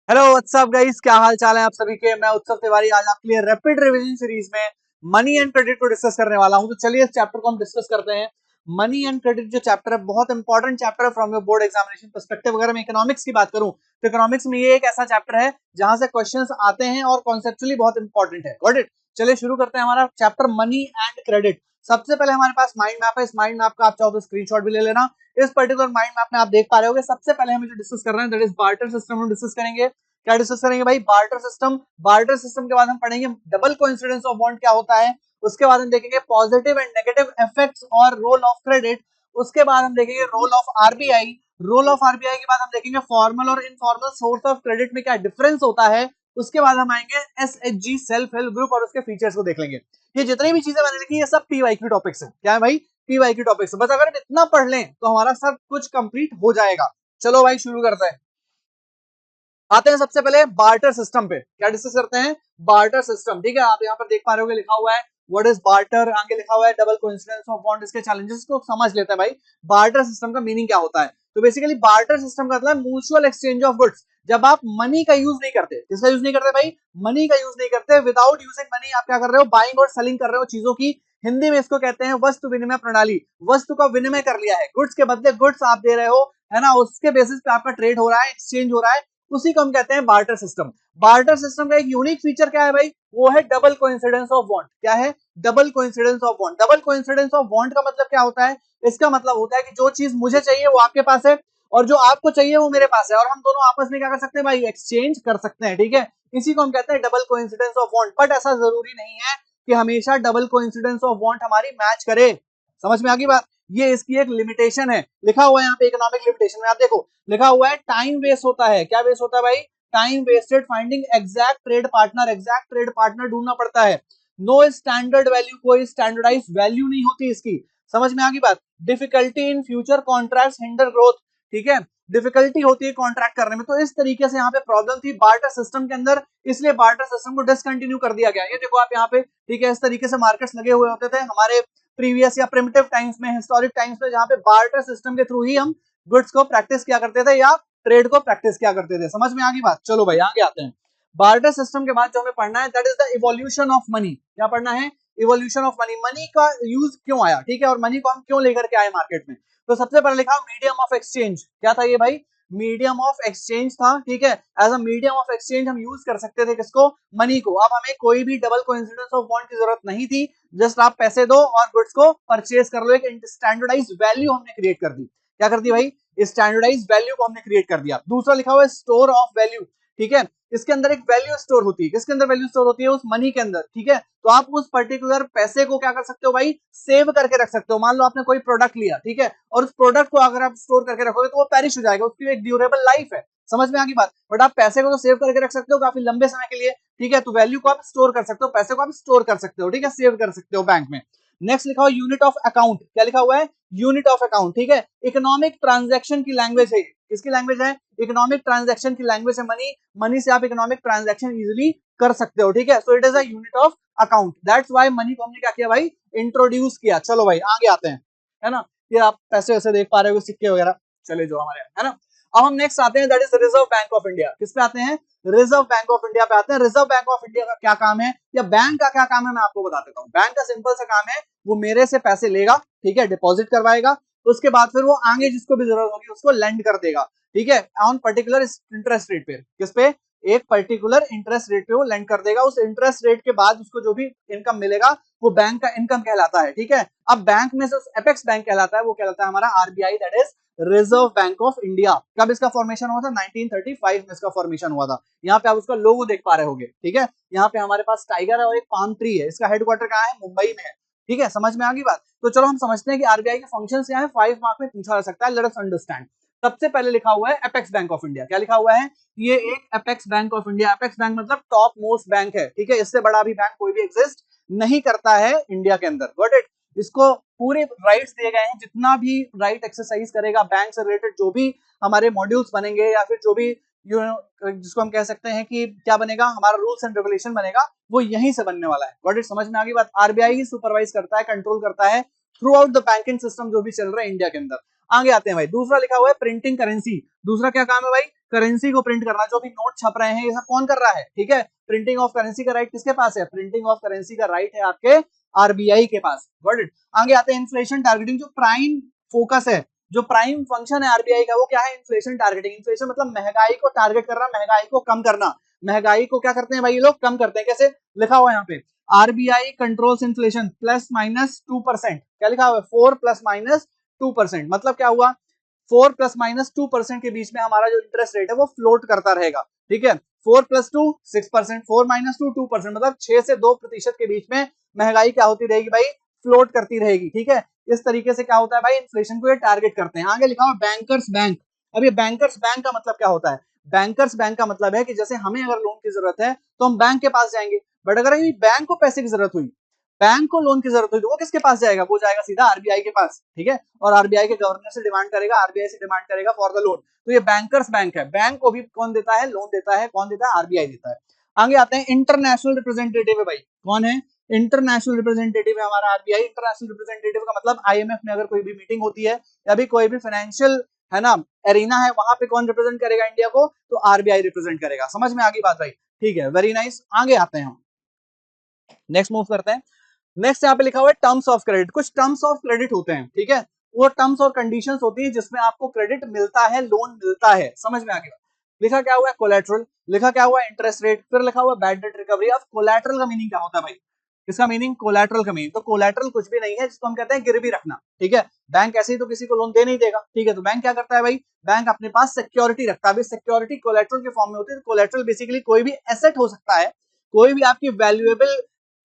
Hello what's up guys, क्या हाल चाल है आप सभी के। मैं उत्सव तिवारी आज आपके लिए रैपिड रिवीजन सीरीज में मनी एंड क्रेडिट को डिस्कस करने वाला हूं। तो चलिए इस चैप्टर को हम डिस्कस करते हैं। मनी एंड क्रेडिट जो चैप्टर है बहुत इंपॉर्टेंट चैप्टर है from your board examination perspective. अगर मैं इकोनॉमिक्स की बात करूं तो इकोनॉमिक्स में ये एक ऐसा चैप्टर है जहां से क्वेश्चंस आते हैं और कॉन्सेप्चुअली बहुत इंपॉर्टेंट है। Got it. चलिए शुरू करते हैं हमारा चैप्टर मनी एंड क्रेडिट। सबसे पहले हमारे पास माइंड मैप है। इस माइंड मैप का आप चाहो तो स्क्रीनशॉट भी ले लेना। इस पर्टिकुलर माइंड मैप में आप देख पा रहे होगे सबसे पहले हम जो डिस्कस कर रहे हैं दैट इज बार्टर सिस्टम हम डिस्कस करेंगे। क्या डिस्कस करेंगे भाई? Barter system. बार्टर सिस्टम के बाद हम पढ़ेंगे डबल कोइंसिडेंस ऑफ बॉन्ड क्या होता है। उसके बाद हम देखेंगे पॉजिटिव एंड नेगेटिव इफेक्ट्स और रोल ऑफ क्रेडिट। उसके बाद हम देखेंगे role of RBI. Role of RBI के बाद हम देखेंगे फॉर्मल और इनफॉर्मल सोर्स ऑफ क्रेडिट में क्या डिफरेंस होता है। उसके बाद हम आएंगे एसएचजी सेल्फ हेल्प ग्रुप और उसके फीचर्स को देख लेंगे। ये जितनी भी चीजें मैंने लिखी ये सब पीवाईक्यू टॉपिक्स है। क्या है भाई? PYQ topics. बस अगर इतना पढ़ लें तो हमारा सब कुछ कंप्लीट हो जाएगा। चलो भाई शुरू करते हैं। आते हैं सबसे पहले बार्टर सिस्टम पे। क्या डिस्कस करते हैं? Barter system. ठीक है, आप यहाँ पर देख पा रहे हो लिखा हुआ है व्हाट इज बार्टर, आगे लिखा हुआ है डबल कोइंसिडेंस ऑफ बॉन्ड। इसके चैलेंजेस को समझ लेते हैं भाई। बार्टर सिस्टम का मीनिंग क्या होता है? तो बेसिकली बार्टर सिस्टम का मतलब म्यूचुअल एक्सचेंज ऑफ गुड्स। जब आप मनी का यूज नहीं करते, किसका यूज नहीं करते भाई? मनी का यूज नहीं करते। विदाउट यूजिंग मनी आप क्या कर रहे हो? बाइंग और सेलिंग कर रहे हो चीजों की। हिंदी में इसको कहते हैं वस्तु विनिमय प्रणाली। वस्तु का विनिमय कर लिया है, गुड्स के बदले गुड्स आप दे रहे हो, है ना। उसके बेसिस पे आपका ट्रेड हो रहा है, एक्सचेंज हो रहा है, उसी को हम कहते हैं बार्टर सिस्टम। बार्टर सिस्टम का एक यूनिक फीचर क्या है भाई? वो है डबल कोइंसिडेंस ऑफ बॉन्ड। क्या है? Double coincidence of bond. Double coincidence of bond का मतलब क्या होता है? इसका मतलब होता है कि जो चीज मुझे चाहिए वो आपके पास है और जो आपको चाहिए वो मेरे पास है, और हम दोनों आपस में क्या कर सकते हैं भाई? एक्सचेंज कर सकते हैं। ठीक है, इसी को हम कहते हैं double coincidence of bond. But ऐसा जरूरी नहीं है कि हमेशा डबल कोइंसिडेंस ऑफ बॉन्ड हमारी मैच करे। समझ में आ गई बात? ये इसकी एक लिमिटेशन है। लिखा हुआ है यहाँ पे इकोनॉमिक लिमिटेशन में, आप देखो लिखा हुआ है टाइम वेस्ट होता है। क्या वेस्ट होता है भाई? Time wasted finding exact trade partner. Exact trade partner ढूंढना पड़ता है। नो स्टैंडर्ड वैल्यू, कोई स्टैंडर्डाइज वैल्यू नहीं होती इसकी। समझ में आ गई बात? Difficulty in future contract hinder growth. ठीक है, डिफिकल्टी होती है कॉन्ट्रैक्ट करने में। तो इस तरीके से यहाँ पे प्रॉब्लम थी बार्टर सिस्टम के अंदर, इसलिए बार्टर सिस्टम को डिसकंटिन्यू कर दिया गया। ये देखो आप यहाँ पे, ठीक है, इस तरीके से मार्केट्स लगे हुए होते थे हमारे प्रीवियस या प्रिमिटिव टाइम्स में, हिस्टोरिक टाइम्स में, जहां पे बार्टर सिस्टम के थ्रू ही हम गुड्स को प्रैक्टिस किया करते थे या ट्रेड को प्रैक्टिस किया करते थे। समझ में आ गई बात? चलो भाई आगे आते हैं। बार्टर सिस्टम के बाद जो हमें पढ़ना है that is the evolution of money. क्या पढ़ना है? Evolution of money. मनी का यूज क्यों आया, ठीक है, और मनी को हम क्यों लेकर के आए मार्केट में। तो सबसे पहले लिखा मीडियम ऑफ एक्सचेंज। क्या था ये भाई? मीडियम ऑफ एक्सचेंज था। ठीक है, as a medium of exchange हम यूज कर सकते थे किसको? मनी को। अब हमें कोई भी डबल कोइंसिडेंस ऑफ बॉन्ड की जरूरत नहीं थी। जस्ट आप पैसे दो और गुड्स को परचेज कर लो। एक स्टैंडर्डाइज वैल्यू हमने क्रिएट कर दी। क्या कर दी भाई? स्टैंडर्डाइज वैल्यू को हमने क्रिएट कर दिया। दूसरा लिखा हुआ है स्टोर ऑफ वैल्यू। ठीक है, इसके अंदर एक वैल्यू स्टोर होती है। किसके अंदर वैल्यू स्टोर होती है? उस मनी के अंदर। ठीक है, तो आप उस पर्टिकुलर पैसे को क्या कर सकते हो भाई? सेव करके रख सकते हो। मान लो आपने कोई प्रोडक्ट लिया, ठीक है, और उस प्रोडक्ट को अगर आप स्टोर करके रखोगे तो वो पेरिश हो जाएगा, उसकी एक ड्यूरेबल लाइफ है। समझ में आ गई बात? बट आप पैसे को तो सेव करके रख सकते हो काफी लंबे समय के लिए। ठीक है, तो वैल्यू को आप स्टोर कर सकते हो, पैसे को आप स्टोर कर सकते हो, ठीक है, सेव कर सकते हो बैंक में। नेक्स्ट लिखा हुआ यूनिट ऑफ अकाउंट। क्या लिखा हुआ है? Unit of account. ठीक है, इकोनॉमिक ट्रांजैक्शन की लैंग्वेज है। किसकी लैंग्वेज है? इकोनॉमिक ट्रांजैक्शन की लैंग्वेज है मनी। मनी से आप इकोनॉमिक ट्रांजैक्शन इजीली कर सकते हो। ठीक है, so it is a unit of account. That's why money को हमने क्या किया भाई? इंट्रोड्यूस किया। चलो भाई आगे आते हैं, है ना। ये आप पैसे वैसे देख पा रहे हो, सिक्के वगैरह, चले जो हमारे, है ना। अब हम नेक्स्ट आते हैं that is reserve bank of India. किस पे आते हैं? रिजर्व बैंक ऑफ इंडिया पे आते हैं। रिजर्व बैंक ऑफ इंडिया का क्या काम है, या बैंक का क्या काम है, मैं आपको बता देता हूँ। बैंक का सिंपल सा काम है, वो मेरे से पैसे लेगा, ठीक है, डिपॉजिट करवाएगा, उसके बाद फिर वो आगे जिसको भी जरूरत होगी उसको लेंड कर देगा। ठीक है, ऑन पर्टिकुलर इंटरेस्ट रेट पे। किस पे? एक पर्टिकुलर इंटरेस्ट रेट पे वो लेंड कर देगा। उस इंटरेस्ट रेट के बाद उसको जो भी इनकम मिलेगा वो बैंक का इनकम कहलाता है। ठीक है, अब बैंक में से एपेक्स बैंक कहलाता है, वो कहलाता है हमारा RBI, that is reserve bank of India. कब इसका फॉर्मेशन हुआ था? 1935 में इसका फॉर्मेशन हुआ था। यहाँ पे आप उसका लोगो देख पा रहे होंगे। ठीक है, यहाँ पे हमारे पास टाइगर है और एक पाम ट्री है। इसका हेडक्वार्टर कहाँ है? मुंबई में है। ठीक है, समझ में आ गई बात? तो चलो हम समझते हैं कि आरबीआई के फंक्शंस क्या है। 5 मार्क में पूछा जा सकता है, लेट अस अंडरस्टैंड। सबसे पहले लिखा हुआ है एपेक्स बैंक ऑफ इंडिया। क्या लिखा हुआ है? ये एक apex bank of India. Apex bank मतलब टॉप मोस्ट बैंक है। ठीक है, इससे बड़ा भी बैंक कोई भी एग्जिस्ट नहीं करता है इंडिया के अंदर। Got it? इसको पूरे राइट्स दिए गए हैं, जितना भी राइट एक्सरसाइज करेगा बैंक से रिलेटेड, जो भी हमारे मॉड्यूल्स बनेंगे या फिर जो भी जिसको हम कह सकते हैं कि क्या बनेगा, हमारा रूल्स एंड रेगुलेशन बनेगा, वो यहीं से बनने वाला है। Got it? समझ में आ गई बात? आरबीआई ही सुपरवाइज करता है, कंट्रोल करता है through out the banking system जो भी चल रहा है इंडिया के अंदर। आगे आते हैं भाई। दूसरा लिखा हुआ है प्रिंटिंग करेंसी। दूसरा क्या काम है भाई? करेंसी को प्रिंट करना, जो भी नोट छप रहे हैं ये सब कौन कर रहा है, ठीक है। प्रिंटिंग ऑफ करेंसी का राइट किसके पास है, प्रिंटिंग ऑफ करेंसी का राइट है आपके आरबीआई के पास। Got it. आगे आते हैं इन्फ्लेशन टारगेटिंग, जो प्राइम फोकस है, जो प्राइम फंक्शन है आरबीआई का, वो क्या है, इन्फ्लेशन टारगेटिंग। इन्फ्लेशन मतलब महंगाई को टारगेट करना, महंगाई को कम करना। महंगाई को क्या करते हैं भाई ये लोग, कम करते हैं। कैसे लिखा हुआ है यहाँ पे, आरबीआई कंट्रोल्स इन्फ्लेशन +-2%। क्या लिखा हुआ है, 4+-2%। मतलब क्या हुआ, 4+-2% के बीच में हमारा जो इंटरेस्ट रेट है वो फ्लोट करता रहेगा, ठीक है। 4+2 6%, 4-2 2%, मतलब 6 से 2% के बीच में महंगाई क्या होती रहेगी भाई, फ्लोट करती रहेगी, ठीक है। इस तरीके से क्या होता है भाई, इन्फ्लेशन को ये टारगेट करते हैं। आगे लिखा हुआ बैंकर्स बैंक। अब ये बैंकर्स बैंक का मतलब क्या होता है, बैंकर्स बैंक का मतलब है कि जैसे हमें अगर लोन की जरूरत है तो हम बैंक के पास जाएंगे, बट अगर बैंक को पैसे की जरूरत हुई, बैंक को लोन की जरूरत हुई, तो वो किसके पास जाएगा, वो जाएगा सीधा आरबीआई के पास, ठीक है। और आरबीआई के गवर्नर से डिमांड करेगा, आरबीआई से डिमांड करेगा फॉर द लोन। तो ये बैंकर्स बैंक है। बैंक को भी कौन देता है, लोन देता है, कौन देता है, आरबीआई देता है। आगे आते हैं इंटरनेशनल रिप्रेजेंटेटिव है भाई, कौन है, इंटरनेशनल रिप्रेजेंटेटिव है हमारा आरबीआई। इंटरनेशनल रिप्रेजेंटेटिव का मतलब आईएमएफ में अगर कोई भी मीटिंग होती है या भी कोई भी फाइनेंशियल है ना एरिना है, वहां पे कौन रिप्रेजेंट करेगा इंडिया को, तो आरबीआई रिप्रेजेंट करेगा। समझ में आ गई बात भाई, ठीक है, वेरी नाइस। आगे आते हैं हम, नेक्स्ट मूव करते हैं। नेक्स्ट यहाँ पे लिखा हुआ है टर्म्स ऑफ क्रेडिट। कुछ टर्म्स ऑफ क्रेडिट होते हैं, ठीक है, वो टर्म्स और कंडीशंस होती है जिसमें आपको क्रेडिट मिलता है, लोन मिलता है। समझ में आ गया, लिखा क्या हुआ है, कोलेटरल, लिखा क्या हुआ है, इंटरेस्ट रेट, फिर लिखा हुआ बैड डेट रिकवरी। अब कोलेटरल का मीनिंग क्या होता है भाई, इसका मीनिंग, कोलेटरल का मीनिंग, तो कोलेटरल कुछ भी नहीं है, जिसको हम कहते हैं गिरवी रखना, ठीक है। बैंक ऐसे ही तो किसी को लोन दे नहीं देगा, ठीक है, तो बैंक क्या करता है भाई, बैंक अपने पास सिक्योरिटी रखता है। सिक्योरिटी कोलेटरल के फॉर्म में होती है। कोलेटरल बेसिकली कोई भी एसेट हो सकता है, कोई भी आपकी वैल्यूएबल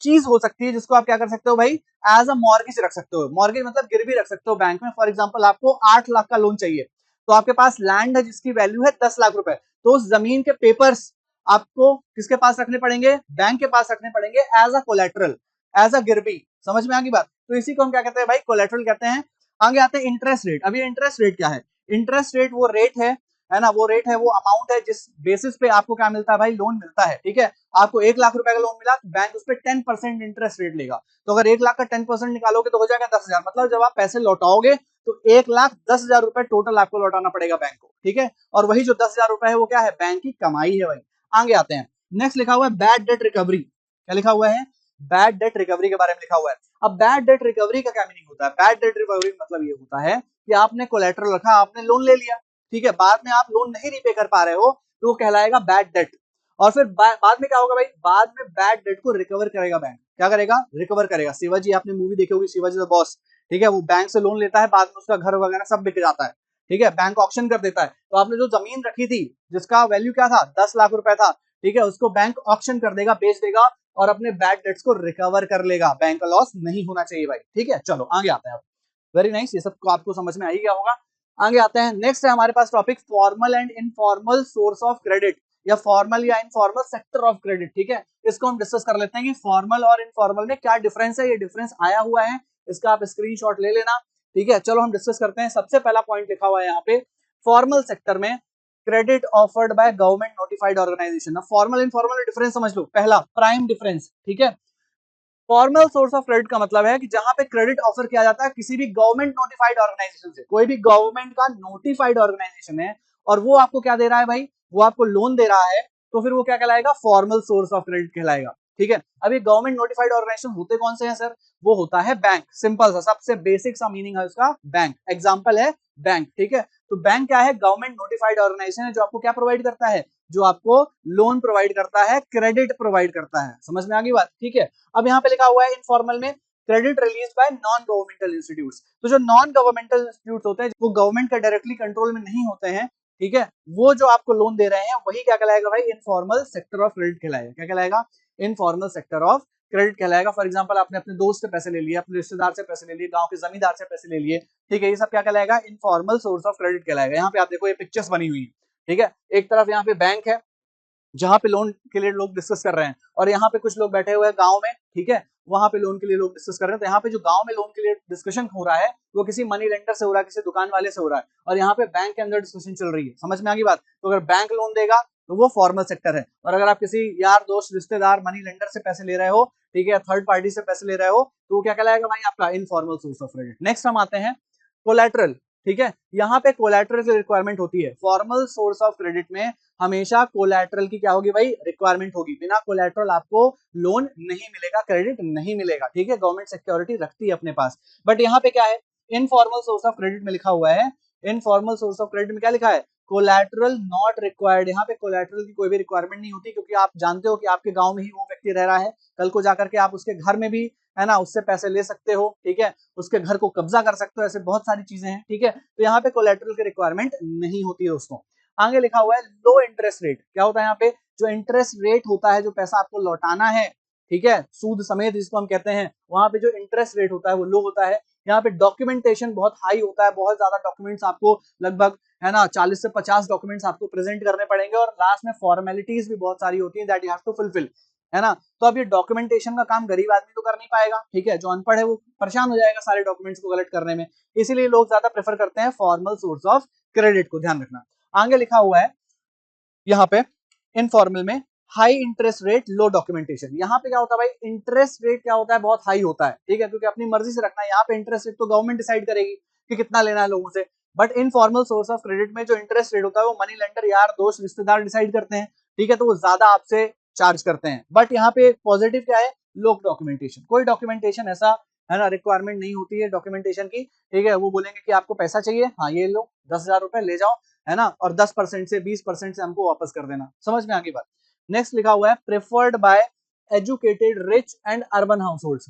चीज हो सकती है, जिसको आप क्या कर सकते हो भाई, एज अ मॉर्गेज रख सकते हो। मॉर्गेज मतलब गिरवी रख सकते हो बैंक में। फॉर एग्जांपल आपको 8 लाख का लोन चाहिए, तो आपके पास लैंड है जिसकी वैल्यू है 10 लाख रुपए, तो उस जमीन के पेपर्स आपको किसके पास रखने पड़ेंगे, बैंक के पास रखने पड़ेंगे, as a collateral, as a गिरवी। समझ में आ गई बात, तो इसी को हम क्या कहते हैं भाई, कोलेटरल कहते हैं। आगे आते हैं इंटरेस्ट रेट। अब ये इंटरेस्ट रेट क्या है, इंटरेस्ट रेट वो रेट है ना, वो रेट है, वो अमाउंट है जिस बेसिस पे आपको क्या मिलता है भाई, लोन मिलता है, ठीक है। आपको 1 लाख रुपए का लोन मिला तो बैंक उस पर 10% इंटरेस्ट रेट लेगा। तो अगर 1 लाख का 10% निकालोगे तो हो जाएगा 10,000। मतलब जब आप पैसे लौटाओगे तो 1,10,000 रुपए टोटल आपको लौटाना पड़ेगा बैंक को, ठीक है। और वही जो 10,000 रुपए है वो क्या है, बैंक की कमाई है भाई। आगे आते हैं, नेक्स्ट लिखा हुआ है बैड डेट रिकवरी। क्या लिखा हुआ है, बैड डेट रिकवरी के बारे में लिखा हुआ है। अब बैड डेट रिकवरी का क्या मीनिंग होता है, बैड डेट रिकवरी मतलब ये होता है कि आपने कोलेटरल रखा, आपने लोन ले लिया, ठीक है, बाद में आप लोन नहीं रीपे कर पा रहे हो, तो वो कहलाएगा बैड डेट। और फिर बाद में क्या होगा भाई, बाद में बैड डेट को रिकवर करेगा बैंक। क्या करेगा, रिकवर करेगा। शिवाजी, आपने मूवी देखी होगी शिवाजी द बॉस, ठीक है, वो बैंक से लोन लेता है, बाद में उसका घर वगैरह सब बिक जाता है, ठीक है, बैंक ऑक्शन कर देता है। तो आपने जो जमीन रखी थी जिसका वैल्यू क्या था, 10 लाख रुपए था, ठीक है, उसको बैंक ऑक्शन कर देगा, बेच देगा और अपने बैड डेट्स को रिकवर कर लेगा। बैंक का लॉस नहीं होना चाहिए भाई, ठीक है। चलो आगे आते हैं, वेरी नाइस, ये सब आपको समझ में आ ही गया होगा। आगे आते हैं, नेक्स्ट है हमारे पास topic formal and informal source of credit, या फॉर्मल या इनफॉर्मल सेक्टर ऑफ क्रेडिट, ठीक है। इसको हम डिस्कस कर लेते हैं कि फॉर्मल और इनफॉर्मल में क्या डिफरेंस है। ये डिफरेंस आया हुआ है, इसका आप स्क्रीनशॉट ले लेना, ठीक है। चलो हम डिस्कस करते हैं। सबसे पहला पॉइंट लिखा हुआ है यहाँ पे, फॉर्मल सेक्टर में credit offered by government notified organisation. Formal informal में डिफरेंस समझ लो। पहला प्राइम डिफरेंस, ठीक है, फॉर्मल सोर्स ऑफ क्रेडिट का मतलब है कि जहां पे क्रेडिट ऑफर किया जाता है किसी भी गवर्नमेंट नोटिफाइड ऑर्गेनाइजेशन से, कोई भी गवर्नमेंट का नोटिफाइड ऑर्गेनाइजेशन है और वो आपको क्या दे रहा है भाई, वो आपको लोन दे रहा है, तो फिर वो क्या कहलाएगा, फॉर्मल सोर्स ऑफ क्रेडिट कहलाएगा, ठीक है। अब ये गवर्नमेंट नोटिफाइड ऑर्गेनाइजेशन होते कौन से हैं सर, वो होता है बैंक। सिंपल सा, सबसे बेसिक सा मीनिंग है उसका, बैंक। एग्जांपल है बैंक, ठीक है। तो बैंक क्या है, गवर्नमेंट नोटिफाइड ऑर्गेनाइजेशन है जो आपको क्या प्रोवाइड करता है, जो आपको लोन प्रोवाइड करता है, क्रेडिट प्रोवाइड करता है। समझ में आ गई बात, ठीक है। अब यहाँ पे लिखा हुआ है इनफॉर्मल में credit release by non governmental institutes. तो जो नॉन गवर्नमेंटल इंस्टीट्यूट होते हैं, वो गवर्नमेंट का डायरेक्टली कंट्रोल में नहीं होते हैं, ठीक है, वो जो आपको लोन दे रहे हैं वही क्या कहलाएगा भाई, इनफॉर्मल सेक्टर ऑफ क्रेडिट कहलाएगा। क्या कहलाएगा, इनफॉर्मल सेक्टर ऑफ क्रेडिट कहलाएगा। फॉर एग्जांपल आपने अपने दोस्त से पैसे ले लिए, अपने रिश्तेदार से पैसे ले लिए, गांव के जमींदार से पैसे ले लिए, ठीक है, ये सब क्या कहलाएगा, इनफॉर्मल सोर्स ऑफ क्रेडिट कहलाएगा। यहाँ पे आप देखो ये पिक्चर्स बनी हुई है, ठीक है, एक तरफ यहाँ पे बैंक है जहां पे लोन के लिए लोग डिस्कस कर रहे हैं, और यहाँ पे कुछ लोग बैठे हुए हैं गांव में, ठीक है, वहां पे लोन के लिए लोग डिस्कस कर रहे हैं। तो यहाँ पे जो गांव में लोन के लिए डिस्कशन हो रहा है वो किसी मनी लेंडर से हो रहा है, किसी दुकान वाले से हो रहा है, और यहाँ पे बैंक के अंदर डिस्कशन चल रही है। समझ में आ गई बात। तो अगर बैंक लोन देगा तो वो फॉर्मल सेक्टर है, और अगर आप किसी यार दोस्त रिश्तेदार मनी लेंडर से पैसे ले रहे हो, ठीक है, थर्ड पार्टी से पैसे ले रहे हो, तो वो क्या कहलाएगा भाई, आपका informal source of credit. Next हम आते हैं कोलेटरल। ठीक है, यहाँ पे कोलैटरल की रिक्वायरमेंट होती है। फॉर्मल सोर्स ऑफ क्रेडिट में हमेशा कोलैटरल की क्या होगी भाई, रिक्वायरमेंट होगी। बिना कोलैटरल आपको लोन नहीं मिलेगा, क्रेडिट नहीं मिलेगा। ठीक है, गवर्नमेंट सिक्योरिटी रखती है अपने पास। बट यहाँ पे क्या है, इनफॉर्मल सोर्स ऑफ क्रेडिट में लिखा हुआ है, इनफॉर्मल सोर्स ऑफ क्रेडिट में क्या लिखा है, कोलैटरल नॉट रिक्वायर्ड। यहाँ पे कोलैटरल की कोई भी रिक्वायरमेंट नहीं होती, क्योंकि आप जानते हो कि आपके गांव में ही वो व्यक्ति रह रहा है, कल को जाकर के आप उसके घर में भी है ना उससे पैसे ले सकते हो। ठीक है, उसके घर को कब्जा कर सकते हो, ऐसे बहुत सारी चीजें हैं। ठीक है, तो यहाँ पे कोलैटरल की रिक्वायरमेंट नहीं होती है दोस्तों। आगे लिखा हुआ है लो इंटरेस्ट रेट। क्या होता है यहाँ पे, जो इंटरेस्ट रेट होता है, जो पैसा आपको लौटाना है, ठीक है, सूद समेत जिसको हम कहते हैं, वहां पे जो इंटरेस्ट रेट होता है वो लो होता है। यहाँ पे डॉक्यूमेंटेशन बहुत हाई होता है, बहुत ज्यादा डॉक्यूमेंट्स आपको लगभग है ना 40 से 50 डॉक्यूमेंट्स आपको प्रेजेंट करने पड़ेंगे, और लास्ट में फॉर्मेलिटीज भी बहुत सारी होती है that you have to fulfil, है ना। तो अब ये डॉक्यूमेंटेशन का काम गरीब आदमी तो कर नहीं पाएगा। ठीक है, जो अनपढ़ है वो परेशान हो जाएगा सारे डॉक्यूमेंट्स को कलेक्ट करने में। इसीलिए लोग ज्यादा प्रेफर करते हैं फॉर्मल सोर्स ऑफ क्रेडिट को, ध्यान रखना। आगे लिखा हुआ है यहाँ पे इनफॉर्मल में हाई इंटरेस्ट रेट लो डॉक्यूमेंटेशन। यहाँ पे क्या होता है भाई, इंटरेस्ट रेट क्या होता है, बहुत हाई होता है। ठीक है, क्योंकि अपनी मर्जी से रखना है। यहाँ पे इंटरेस्ट रेट तो गवर्नमेंट डिसाइड करेगी कि कितना लेना है लोगों से। But informal source of credit में जो इंटरेस्ट रेट होता है वो मनी लेंडर, यार दोस्त, रिश्तेदार डिसाइड करते हैं। ठीक है, तो वो ज्यादा आपसे चार्ज करते हैं। बट यहाँ पे पॉजिटिव क्या है, लो डॉक्यूमेंटेशन। कोई डॉक्यूमेंटेशन ऐसा है ना रिक्वायरमेंट नहीं होती है डॉक्यूमेंटेशन की। ठीक है, वो बोलेंगे कि आपको पैसा चाहिए, हाँ ये लो 10,000 रुपए ले जाओ, है ना, और 10% से 20% से हमको वापस कर देना। समझ में आ गई बात। नेक्स्ट लिखा हुआ है preferred bye educated rich and urban house hold.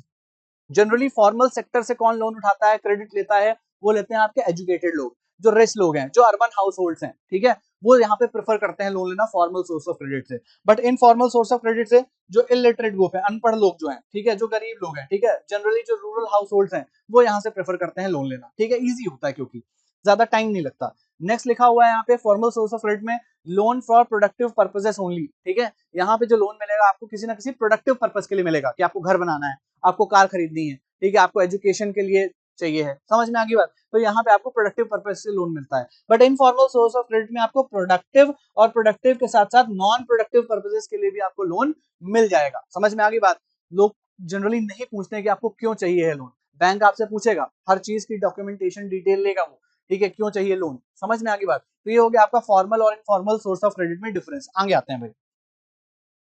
Generally formal sector से कौन लोन उठाता है, क्रेडिट लेता है, वो लेते हैं आपके एजुकेटेड लोग, जो रिच लोग हैं, जो अर्बन हाउस होल्ड हैं। ठीक है, वो यहाँ पे प्रेफर करते हैं लोन लेना फॉर्मल सोर्स ऑफ क्रेडिट से। But informal source of credit से जो इलिटरेट ग्रुप है, अनपढ़ लोग जो हैं, ठीक है, जो गरीब लोग हैं, ठीक है, जनरली जो रूरल हाउस होल्ड हैं, वो यहाँ से प्रेफर करते हैं लोन लेना। ठीक है, ईजी होता है क्योंकि ज्यादा टाइम नहीं लगता। नेक्स्ट लिखा हुआ है यहाँ पे फॉर्मल सोर्स ऑफ क्रेडिट में loan for productive purposes only. ठीक है, यहाँ पे जो लोन मिलेगा आपको किसी ना किसी प्रोडक्टिव पर्पज के लिए मिलेगा, कि आपको घर बनाना है, आपको कार खरीदनी है, ठीक है, आपको एजुकेशन के लिए चाहिए है। समझ में आ गई बात। तो यहाँ पे आपको प्रोडक्टिव पर्पज से लोन मिलता है। But informal source of credit में आपको प्रोडक्टिव और प्रोडक्टिव के साथ साथ नॉन प्रोडक्टिव पर्पजेस के लिए भी आपको लोन मिल जाएगा। समझ में आ गई बात। लोग जनरली नहीं पूछते कि आपको क्यों चाहिए है लोन, बैंक आपसे पूछेगा, हर चीज की डॉक्यूमेंटेशन डिटेल लेगा वो। ठीक है, क्यों चाहिए लोन, समझ में आ गई बात। तो ये हो गया आपका फॉर्मल और इनफॉर्मल सोर्स ऑफ क्रेडिट में डिफरेंस। आगे आते हैं भाई।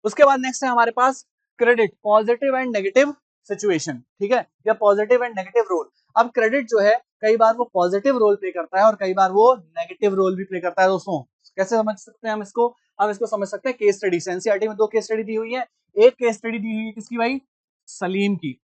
उसके बाद नेक्स्ट है हमारे पास credit positive and negative situation. ठीक है, या पॉजिटिव एंड नेगेटिव रोल। अब क्रेडिट जो है कई बार वो पॉजिटिव रोल प्ले करता है और कई बार वो नेगेटिव रोल भी प्ले करता है दोस्तों। कैसे समझ सकते हैं हम इसको समझ सकते हैं केस स्टडी से। एनसीईआरटी में 2 केस स्टडी दी हुई है। एक केस स्टडी दी हुई है किसकी भाई, सलीम की।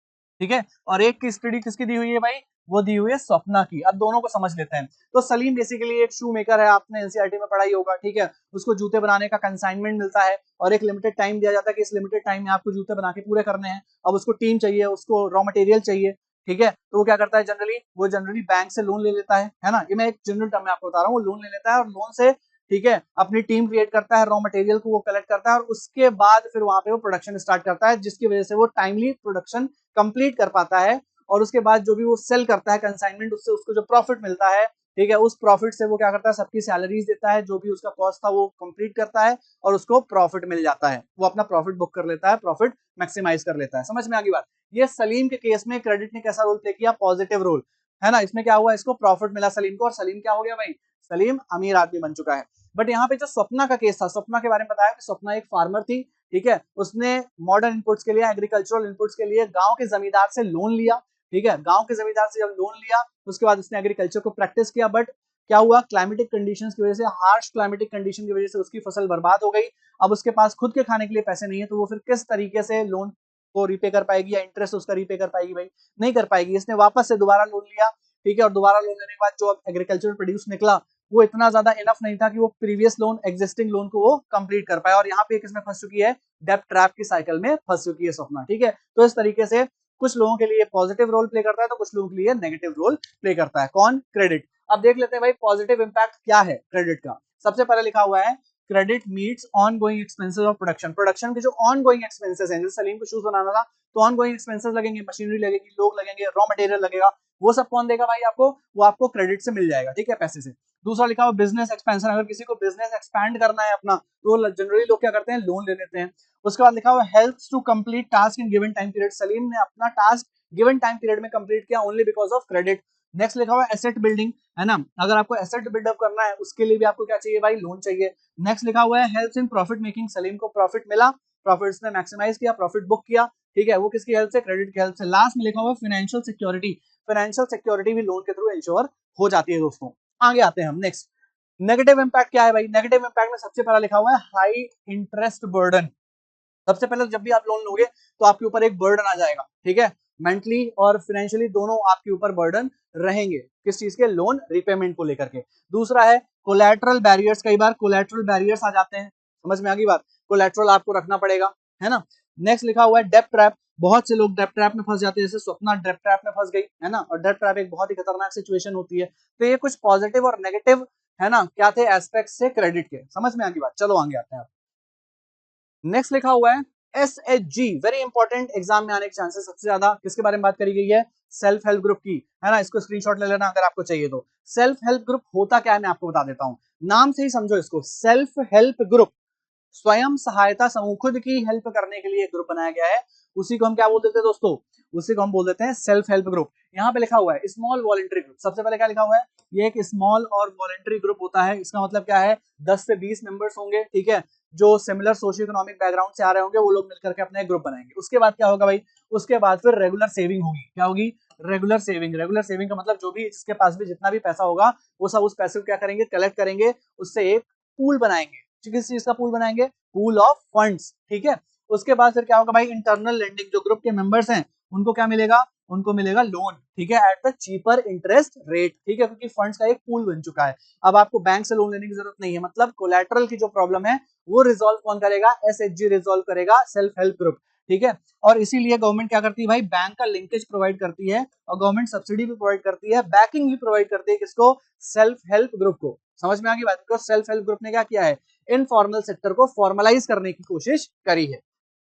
ठीक है, और एक केस स्टडी किसकी दी हुई है भाई, वो दी हुई है स्वप्ना की। अब दोनों को समझ लेते हैं। तो सलीम बेसिकली एक शू मेकर है, आपने एनसीईआरटी में पढ़ा ही होगा। ठीक है, उसको जूते बनाने का कंसाइनमेंट मिलता है और एक लिमिटेड टाइम दिया जाता है कि इस लिमिटेड टाइम में आपको जूते बना के पूरे करने हैं। अब उसको टीम चाहिए, उसको रॉ मटेरियल चाहिए। ठीक है, तो वो क्या करता है, जनरली बैंक से लोन ले लेता है ना। ये मैं एक जनरल टर्म में आपको बता रहा हूँ। वो लोन ले लेता है और लोन से, ठीक है, अपनी टीम क्रिएट करता है, रॉ मटेरियल को वो कलेक्ट करता है और उसके बाद फिर वहां पे वो प्रोडक्शन स्टार्ट करता है, जिसकी वजह से वो टाइमली प्रोडक्शन कंप्लीट कर पाता है। और उसके बाद जो भी वो सेल करता है कंसाइनमेंट, उससे उसको जो प्रॉफिट मिलता है, ठीक है, उस प्रॉफिट से वो क्या करता है, सबकी सैलरीज देता है, जो भी उसका कॉस्ट था वो कंप्लीट करता है और उसको प्रॉफिट मिल जाता है। वो अपना प्रॉफिट बुक कर लेता है, प्रॉफिट मैक्सिमाइज कर लेता है। समझ में आ गई बात। ये सलीम के केस में क्रेडिट ने कैसा रोल प्ले किया, पॉजिटिव रोल, है ना। इसमें क्या हुआ, इसको प्रॉफिट मिला सलीम को और सलीम क्या हो गया भाई, सलीम अमीर आदमी बन चुका है। बट यहाँ पे जो स्वप्ना का केस था, स्वप्ना के बारे में बताया कि स्वप्ना एक फार्मर थी। ठीक है, उसने मॉडर्न इनपुट्स के लिए, एग्रीकल्चरल इनपुट्स के लिए गांव के जमींदार से लोन लिया। ठीक है, गांव के जमींदार से जब लोन लिया उसके बाद उसने एग्रीकल्चर को प्रैक्टिस किया। बट क्या हुआ, क्लाइमेटिक कंडीशंस की वजह से, हार्श क्लाइमेटिक कंडीशन की वजह से उसकी फसल बर्बाद हो गई। अब उसके पास खुद के खाने के लिए पैसे नहीं है, तो वो फिर किस तरीके से लोन को रीपे कर पाएगी या इंटरेस्ट उसका रीपे कर पाएगी भाई, नहीं कर पाएगी। इसने वापस से दोबारा लोन लिया। ठीक है, और दोबारा लोन लेने के बाद जो एग्रीकल्चर प्रोड्यूस निकला वो इतना ज्यादा इनफ नहीं था कि वो प्रीवियस लोन, एग्जिस्टिंग लोन को वो कंप्लीट कर पाए। और यहाँ पे किसमें फंस चुकी है, डेब्ट ट्रैप की साइकिल में फंस चुकी है स्वप्ना। ठीक है, तो इस तरीके से कुछ लोगों के लिए पॉजिटिव रोल प्ले करता है तो कुछ लोगों के लिए नेगेटिव रोल प्ले करता है। कौन, क्रेडिट। अब देख लेते हैं भाई पॉजिटिव इंपैक्ट क्या है क्रेडिट का। सबसे पहले लिखा हुआ है credit meets on going expenses of production. Production के जो ऑन गोइंग एक्सपेंसेस हैं, जैसे सलीम को शूज बनाना था तो ऑन गोइंग एक्सपेंसेस लगेंगे, मशीनरी लगेगी, लोग लगेंगे, रॉ मटेरियल लगेगा, वो सब कौन देगा भाई आपको, वो आपको क्रेडिट से मिल जाएगा। ठीक है, पैसे से। दूसरा लिखा हुआ बिजनेस एक्सपेंशन। अगर किसी को बिजनेस एक्सपैंड करना है अपना, तो जनरली लोग क्या करते हैं, लोन ले लेते हैं। उसके बाद लिखा हुआ helps to complete task in given time period. Salim ने अपना टास्क गिवन टाइम पीरियड में कंप्लीट किया only because of credit. Next लिखा हुआ है एसेट बिल्डिंग, है ना, अगर आपको एसेट बिल्डअप करना है उसके लिए भी आपको क्या चाहिए भाई, लोन चाहिए। नेक्स्ट लिखा हुआ है help in profit making, Salim को प्रॉफिट मिला, प्रॉफिट्स ने मैक्सिमाइज किया, प्रॉफिट बुक किया, ठीक है, वो किसकी हेल्प से, क्रेडिट की हेल्प से। लास्ट में लिखा हुआ है फाइनेंशियल सिक्योरिटी, फाइनेंशियल सिक्योरिटी भी लोन के थ्रू इंश्योर हो जाती है दोस्तों। आगे आते हैं हम नेक्स्ट। नेगेटिव इंपैक्ट क्या है भाई, नेगेटिव इंपैक्ट में सबसे पहला लिखा हुआ है हाई इंटरेस्ट बर्डन। सबसे पहले जब भी आप लोन लोगे तो आपके ऊपर एक बर्डन आ जाएगा, ठीक है, मेंटली और फाइनेंशियली दोनों आपके ऊपर बर्डन रहेंगे, किस चीज के, लोन रिपेमेंट को लेकर के। दूसरा है कोलैटरल बैरियर्स, कई बार कोलैटरल बैरियर्स आ जाते हैं, समझ में आ गई बात, कोलैटरल आपको रखना पड़ेगा, है ना। नेक्स्ट लिखा हुआ है डेब्ट ट्रैप, बहुत से लोग डेब्ट ट्रैप में फंस जाते हैं, जैसे स्वप्ना डेब्ट ट्रैप में फंस गई, है ना, और डेब्ट ट्रैप एक बहुत ही खतरनाक सिचुएशन होती है। तो ये कुछ पॉजिटिव और नेगेटिव, है ना, क्या थे एस्पेक्ट से क्रेडिट के, समझ में आ गई बात। चलो आगे आते हैं। नेक्स्ट लिखा हुआ है SHG, वेरी इंपॉर्टेंट, एग्जाम में आने के चांसेस सबसे ज्यादा किसके बारे में बात करी गई है, सेल्फ हेल्प ग्रुप की, है ना, इसको स्क्रीनशॉट ले लेना अगर आपको चाहिए तो। सेल्फ हेल्प ग्रुप होता क्या है मैं आपको बता देता हूं, नाम से ही समझो इसको, सेल्फ हेल्प ग्रुप, स्वयं सहायता समूह, खुद की हेल्प करने के लिए एक ग्रुप बनाया गया है, उसी को हम क्या बोल देते हैं दोस्तों, उसी को हम बोल देते हैं सेल्फ हेल्प ग्रुप। यहाँ पे लिखा हुआ है स्मॉल वॉलंटरी ग्रुप, सबसे पहले क्या लिखा हुआ है, ये एक स्मॉल और वॉलंटरी ग्रुप होता है, इसका मतलब क्या है, 10 से 20 मेंबर्स होंगे, ठीक है, जो सिमिलर सोशियो इकोनॉमिक बैकग्राउंड से आ रहे होंगे, वो लोग मिलकर के अपना एक ग्रुप बनाएंगे। उसके बाद क्या होगा भाई, उसके बाद फिर रेगुलर सेविंग होगी, क्या होगी, रेगुलर सेविंग। रेगुलर सेविंग का मतलब जो भी जिसके पास भी जितना भी पैसा होगा वो सब उस पैसे को क्या करेंगे, कलेक्ट करेंगे, उससे एक पूल बनाएंगे। किस चीज का पूल बनाएंगे, पूल ऑफ फंड्स, ठीक है। उसके बाद फिर क्या होगा भाई, इंटरनल लेंडिंग, जो ग्रुप के मेंबर्स हैं उनको क्या मिलेगा, उनको मिलेगा लोन, ठीक है, at the cheaper interest rate, ठीक है, क्योंकि फंड्स का एक पूल बन चुका है। अब आपको बैंक से लोन लेने की जरूरत नहीं है, मतलब कोलैटरल की जो प्रॉब्लम है वो रिजॉल्व कौन करेगा, SHG रिजॉल्व करेगा, सेल्फ हेल्प ग्रुप, ठीक है। और इसीलिए गवर्नमेंट क्या करती है भाई, बैंक का लिंकेज प्रोवाइड करती है, और गवर्नमेंट सब्सिडी भी प्रोवाइड करती है, बैकिंग भी प्रोवाइड करती है, किसको, सेल्फ हेल्प ग्रुप को। समझ में आ गई बात, बिकॉज सेल्फ हेल्प ग्रुप ने क्या किया है, इनफॉर्मल सेक्टर को फॉर्मलाइज करने की कोशिश करी है,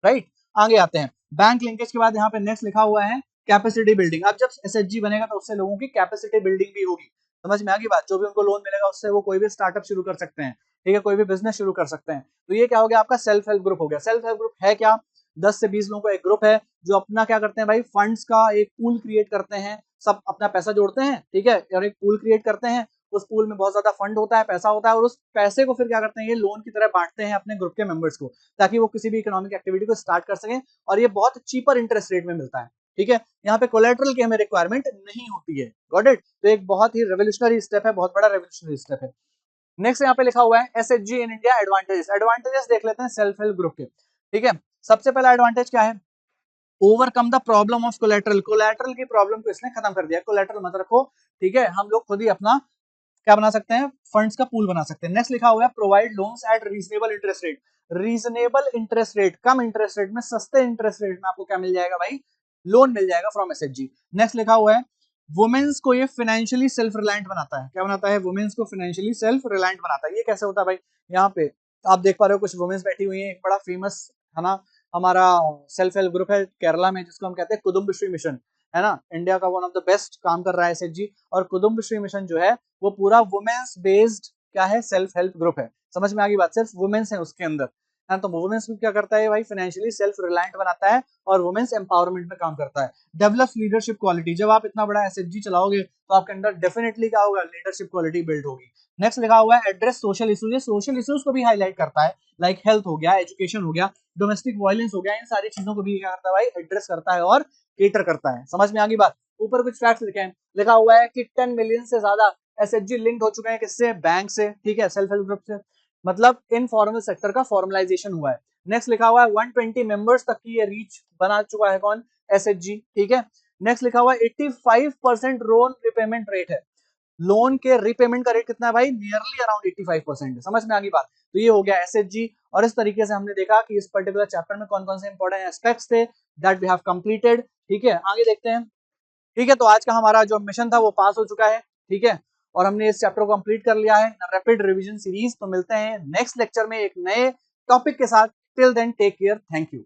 राइट। आगे आते हैं, बैंक लिंकेज के बाद यहाँ पे नेक्स्ट लिखा हुआ है कैपेसिटी बिल्डिंग। अब जब SHG बनेगा तो उससे लोगों की कैपेसिटी बिल्डिंग भी होगी, समझ में आ गई बात, जो भी उनको लोन मिलेगा उससे वो कोई भी स्टार्टअप शुरू कर सकते हैं, ठीक है, कोई भी बिजनेस शुरू कर सकते हैं। तो ये क्या हो गया, आपका सेल्फ हेल्प ग्रुप हो गया। सेल्फ हेल्प ग्रुप है क्या, 10 से 20 लोगों का एक ग्रुप है, जो अपना क्या करते हैं भाई, फंड्स का एक पूल क्रिएट करते हैं, सब अपना पैसा जोड़ते हैं, ठीक है, और एक पूल क्रिएट करते हैं, उस पूल में बहुत ज्यादा फंड होता है, पैसा होता है, और उस पैसे को फिर क्या करते हैं, ये लोन की तरह बांटते हैं अपने ग्रुप के मेंबर्स को, ताकि वो किसी भी इकोनॉमिक एक्टिविटी को स्टार्ट कर सकें, और ये बहुत चीपर इंटरेस्ट रेट में मिलता है, ठीक है। यहाँ पे कोलेटरल की हमें रिक्वायरमेंट नहीं होती है, गॉट इट। तो एक बहुत ही रेवोल्यूशनरी स्टेप है, बहुत बड़ा रेवोल्यूशनरी स्टेप है। नेक्स्ट यहाँ पे लिखा हुआ है SHG in India advantages. Advantages देख लेते हैं सेल्फ हेल्प ग्रुप के, ठीक है। सबसे पहला एडवांटेज क्या है, overcome the problem of collateral, collateral की प्रॉब्लम को इसने खत्म कर दिया, कोलेटरल मत रखो, ठीक है, हम लोग खुद ही अपना क्या बना सकते हैं, फंड्स का पूल बना सकते हैं। नेक्स्ट लिखा हुआ है provide loans eight reasonable interest rate, reasonable interest rate, कम इंटरेस्ट रेट में, सस्ते इंटरेस्ट रेट में आपको क्या मिल जाएगा भाई, लोन मिल जाएगा फ्रॉम SHG। नेक्स्ट लिखा हुआ है वुमेन्स को ये फाइनेंशियली सेल्फ रिलायंट बनाता है, क्या बनाता है, वुमेन्स को फाइनेंशियली सेल्फ रिलायंट बनाता है। ये कैसे होता है भाई, यहाँ पे आप देख पा रहे हो कुछ वुमेन्स बैठी हुई है, एक बड़ा फेमस, है ना, हमारा सेल्फ हेल्प ग्रुप है केरला में, जिसको हम कहते हैं कुदुम्बश्री मिशन, है ना, इंडिया का वन ऑफ द बेस्ट काम कर रहा है SHG। और कुदुम्बश्री मिशन जो है वो पूरा वुमेन्स बेस्ड क्या है, सेल्फ हेल्प ग्रुप है, समझ में आ गई बात, सिर्फ वुमेन्स है उसके अंदर, है। तो वुमेन्स को क्या करता है भाई, फाइनेंशियली सेल्फ रिलायंट बनाता है, और वुमेन्स एम्पावरमेंट में काम करता है। डेवलप लीडरशिप क्वालिटी, जब आप इतना बड़ा SHG चलाओगे तो आपके अंदर डेफिनेटली क्या होगा, लीडरशिप क्वालिटी बिल्ड होगी। नेक्स्ट लिखा हुआ है एड्रेस सोशल इश्यूज, ये सोशल इश्यूज को भी हाईलाइट करता है, लाइक हेल्थ हो गया, एजुकेशन हो गया, डोमेस्टिक वायलेंस हो गया, इन सारी चीजों को भी क्या करता है भाई, एड्रेस करता है और केटर करता है। समझ में आ गई बात। ऊपर कुछ फैक्ट्स लिखे हैं, लिखा हुआ है कि 10 मिलियन से ज्यादा SHG लिंक्ड हो चुके हैं, किससे, बैंक से, ठीक है, सेल्फ हेल्प ग्रुप से, मतलब इनफॉर्मल सेक्टर का फॉर्मलाइजेशन हुआ है। नेक्स्ट लिखा हुआ है 120 मेंबर्स तक की ये रीच बना चुका है कौन, SHG, ठीक है। नेक्स्ट लिखा हुआ है 85% लोन रिपेमेंट रेट है, लोन के रीपेमेंट का रेट कितना है भाई, नियरली अराउंड 85% है। समझ में आ गई बात। तो ये हो गया SHG, और इस तरीके से हमने देखा कि इस पर्टिकुलर चैप्टर में कौन कौन से इंपॉर्टेंट एस्पेक्ट्स थे दैट वी हैव कंप्लीटेड, ठीक है। आगे देखते हैं, ठीक है। तो आज का हमारा जो मिशन था वो पास हो चुका है, ठीक है, और हमने इस चैप्टर को कंप्लीट कर लिया है, रैपिड रिवीजन सीरीज। तो मिलते हैं नेक्स्ट लेक्चर में एक नए टॉपिक के साथ, till then take care, thank you.